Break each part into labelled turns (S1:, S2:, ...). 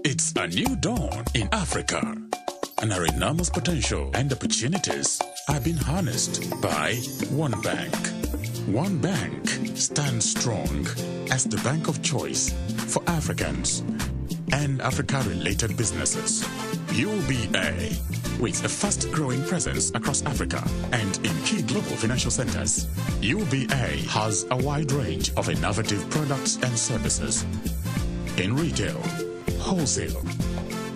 S1: It's a new dawn in Africa, and our enormous potential and opportunities are being harnessed by One Bank. One Bank stands strong as the bank of choice for Africans and Africa-related businesses. UBA, with a fast-growing presence across Africa and in key global financial centers, UBA has a wide range of innovative products and services in retail, wholesale,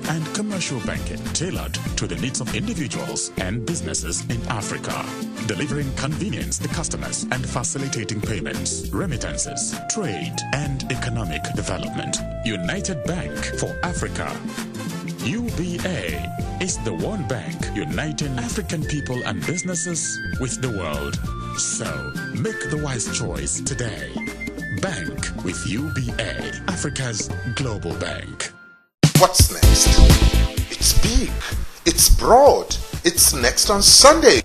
S1: and commercial banking tailored to the needs of individuals and businesses in Africa, delivering convenience to customers and facilitating payments, remittances, trade, and economic development. United Bank for Africa. UBA is the one bank uniting African people and businesses with the world. So, make the wise choice today. Bank with UBA, Africa's global bank.
S2: What's next? It's big, it's broad, it's next on Sunday.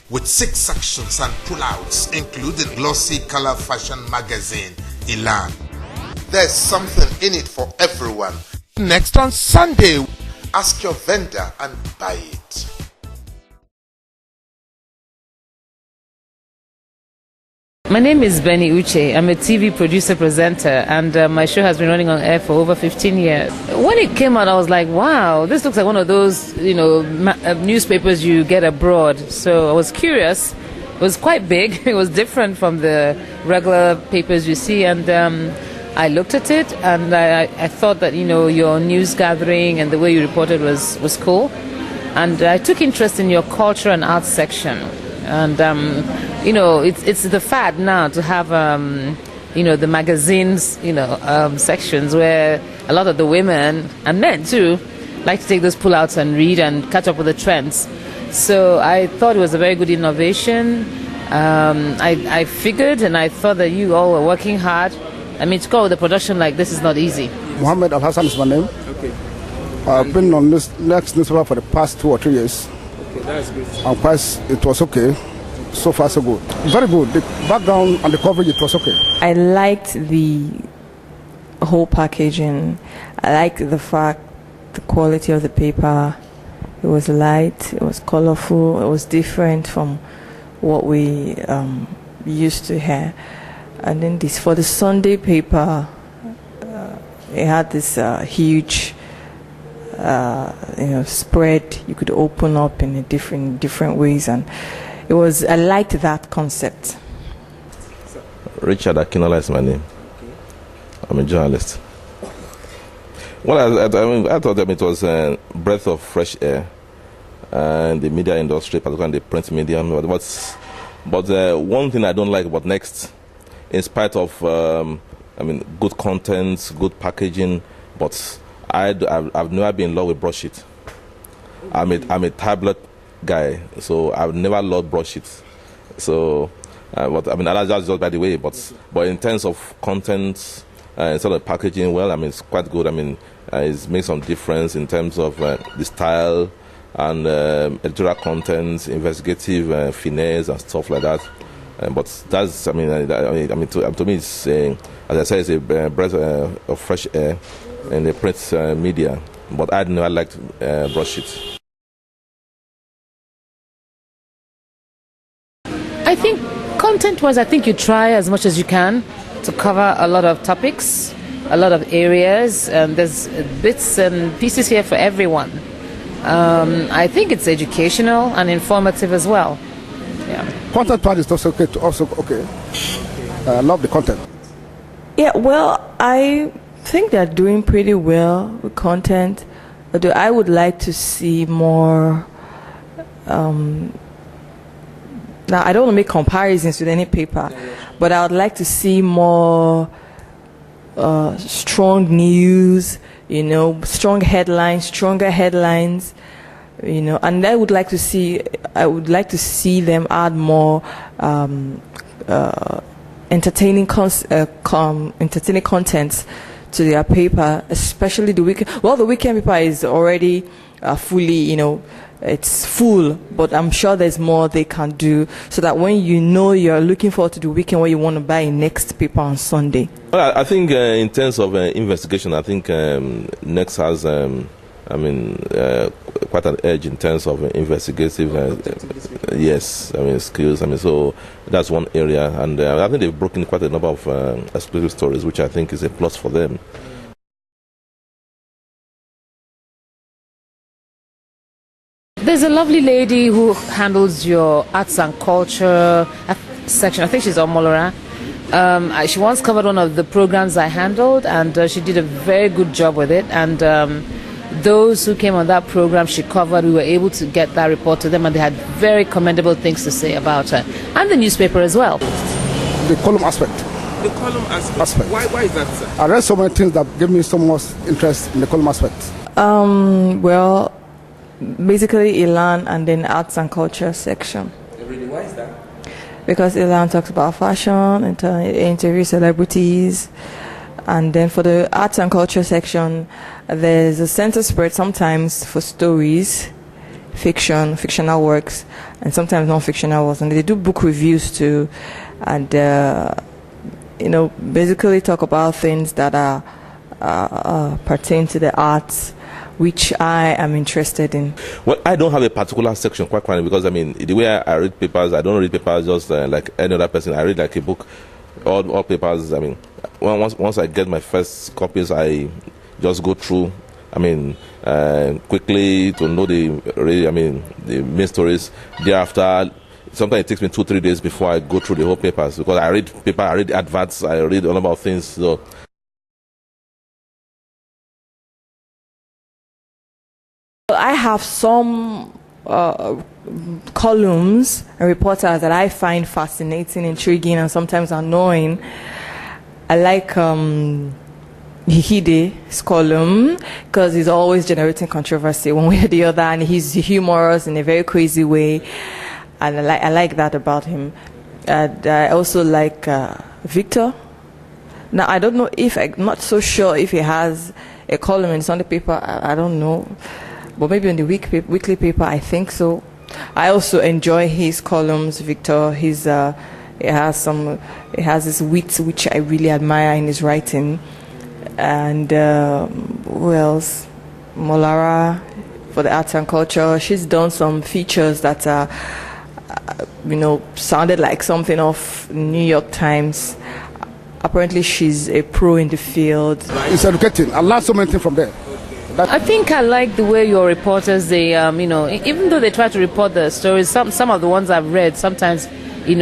S2: With 6 sections and pullouts, including glossy color fashion magazine, Elan. There's something in it for everyone. Next on Sunday, ask your vendor and buy it.
S3: My name is Benny Uche. I'm a TV producer presenter, and my show has been running on air for over 15 years. When it came out, I was like, wow, this looks like one of those, newspapers you get abroad. So I was curious. It was quite big. It was different from the regular papers you see, and I looked at it, and I thought that, your news gathering and the way you reported was cool. And I took interest in your culture and arts section. And, it's the fad now to have, the magazines, sections where a lot of the women and men too like to take those pullouts and read and catch up with the trends. So I thought it was a very good innovation. I figured and I thought that you all were working hard. I mean, to go with a production like this is not easy.
S4: Mohammed Al Hassan is my name.
S5: Okay.
S4: I've been on this next newspaper for the past 2 or 3 years.
S5: Okay, that's good.
S4: It was okay. So far, so good. Very good. The background and the coverage, it was okay.
S6: I liked the whole packaging. I liked the fact, the quality of the paper. It was light, it was colorful, it was different from what we used to have. And then for the Sunday paper, it had this huge spread you could open up in different ways, and I liked that concept.
S7: Richard Akinola is my name. I'm a journalist. Well, I thought it was a breath of fresh air in the media industry, particularly in the print medium. But one thing I don't like about Next, in spite of good content, good packaging, but I've never been in love with broadsheet. I'm a tablet guy, so I've never loved broadsheet. So, that's just by the way. But in terms of content, instead of packaging, it's quite good. It makes some difference in terms of the style and editorial content, investigative finesse and stuff like that. But that's, to me, it's as I say, it's a breath of fresh air in the print media. But I never liked broadsheet.
S3: I think content-wise, I think you try as much as you can to cover a lot of topics, a lot of areas, and there's bits and pieces here for everyone. I think it's educational and informative as well. Yeah.
S4: Content part is also okay. I love the content.
S6: Yeah, well, I think they're doing pretty well with content. Although I would like to see more. Now, I don't want to make comparisons with any paper, but I would like to see more strong news, strong headlines, stronger headlines, and I would like to see them add more entertaining contents to their paper, especially the weekend. Well, the weekend paper is already fully, it's full, but I'm sure there's more they can do so that when you're looking forward to the weekend where you want to buy a next paper on Sunday.
S7: Well, I think in terms of investigation, I think Next has, quite an edge in terms of investigative, skills. So that's one area, and I think they've broken quite a number of exclusive stories, which I think is a plus for them.
S3: There's a lovely lady who handles your arts and culture section. I think she's on Molara. She once covered one of the programs I handled, and she did a very good job with it. And those who came on that program she covered, we were able to get that report to them, and they had very commendable things to say about her. And the newspaper as well.
S4: The column aspect.
S5: The column aspect. Why is that, sir?
S4: I read so many things that gave me so much interest in the column aspect.
S6: Well, basically Elan and then arts and culture section.
S5: Really, why is that?
S6: Because Elan talks about fashion, interview celebrities, and then for the arts and culture section, there's a center spread sometimes for stories, fictional works, and sometimes non-fictional works, and they do book reviews too, and basically talk about things that are pertain to the arts, which I am interested in.
S7: Well, I don't have a particular section, quite frankly, because the way I read papers, I don't read papers just like any other person. I read like a book, all papers. Once I get my first copies, I just go through. Quickly to know the main stories. Thereafter, sometimes it takes me 2-3 days before I go through the whole papers, because I read adverts, I read a number of things. So.
S6: I have some columns and reporters that I find fascinating, intriguing, and sometimes annoying. I like Hide's column because he's always generating controversy one way or the other, and he's humorous in a very crazy way, and I like that about him. And I also like Victor. Now I don't know I'm not so sure if he has a column in Sunday paper. I don't know. But maybe on the weekly paper, I think so. I also enjoy his columns, Victor. He has this wit which I really admire in his writing. And who else? Molara for the arts and culture. She's done some features that are, sounded like something of New York Times. Apparently, she's a pro in the field.
S4: It's educating. I learned so many things from there.
S3: I think I like the way your reporters, they, even though they try to report the stories, some of the ones I've read, sometimes, you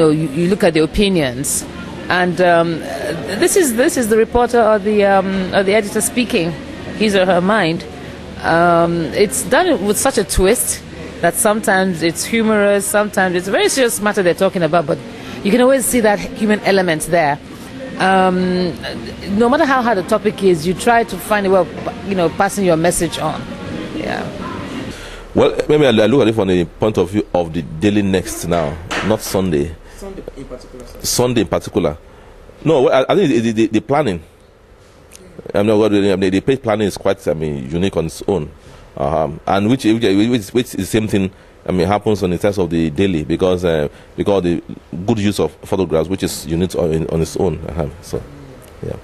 S3: look at the opinions, and this is the reporter or the editor speaking, his or her mind. It's done with such a twist that sometimes it's humorous, sometimes it's a very serious matter they're talking about, but you can always see that human element there. No matter how hard the topic is, you try to find a way of, passing your message on. Yeah.
S7: Well, maybe I look at it from the point of view of the Daily Next now, not Sunday.
S5: Sunday in particular. Sir.
S7: Sunday in particular. No, I think the planning. The page planning is quite, unique on its own, and which is the same thing. Happens on the terms of the daily because the good use of photographs, which is unique on its own. So, yeah.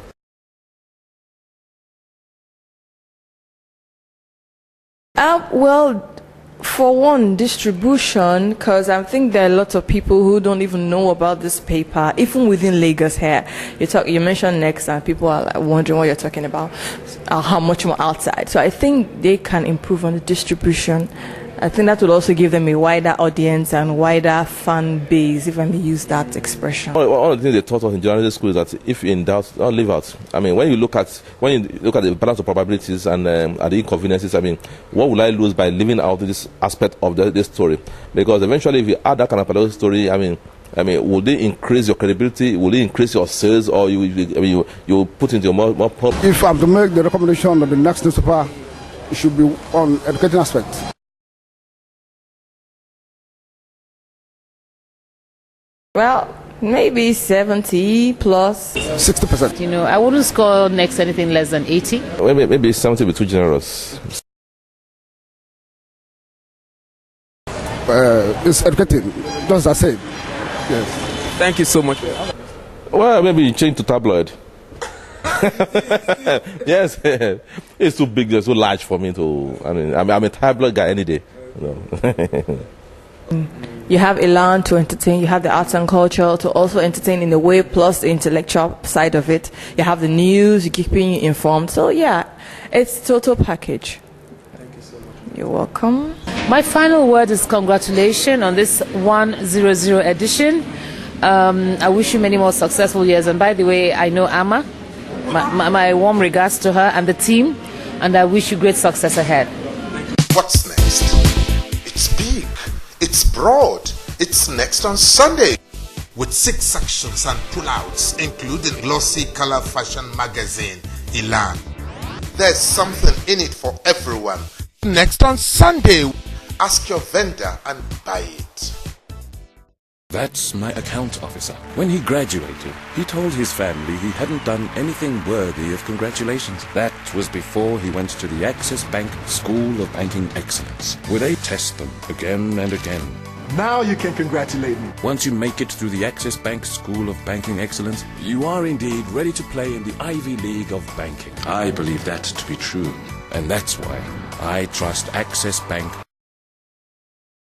S6: Well, for one, distribution, because I think there are lots of people who don't even know about this paper, even within Lagos here. You mentioned Next, and people are wondering what you're talking about, how much more outside. So I think they can improve on the distribution. I think that will also give them a wider audience and wider fan base, if I may use that expression.
S7: One of the things they taught us in journalism school is that if in doubt, don't leave out. When you look at the balance of probabilities and the inconveniences, what will I lose by leaving out this aspect of this story? Because eventually, if you add that kind of parallel story, will they increase your credibility? Will they increase your sales, or you put into more pub?
S4: If I'm to make the recommendation of the next newspaper, it should be on educating aspect.
S6: Well, Maybe 70 plus.
S4: 60%.
S3: You know, I wouldn't score next anything less than 80.
S7: Maybe 70 will be too generous.
S4: It's educating, just as I said. Yes.
S5: Thank you so much.
S7: Well, maybe change to tabloid. Yes, it's too big, it's too large for me to. I'm a tabloid guy any day. You know.
S6: You have Elan to entertain, you have the arts and culture to also entertain in a way, plus the intellectual side of it. You have the news, you're keeping you informed. So yeah, it's total package.
S5: Thank you so much.
S6: You're welcome.
S3: My final word is congratulations on this 100 edition. I wish you many more successful years. And by the way, I know Amma. My warm regards to her and the team. And I wish you great success ahead.
S2: What's next? It's big. It's broad. It's next on Sunday. With 6 sections and pullouts, including glossy color fashion magazine, Elan. There's something in it for everyone. Next on Sunday. Ask your vendor and buy it.
S8: That's my account officer. When he graduated, he told his family he hadn't done anything worthy of congratulations. That was before he went to the Access Bank School of Banking Excellence, where they test them again and again.
S9: Now you can congratulate me.
S8: Once you make it through the Access Bank School of Banking Excellence, you are indeed ready to play in the Ivy League of banking. I believe that to be true, and that's why I trust Access Bank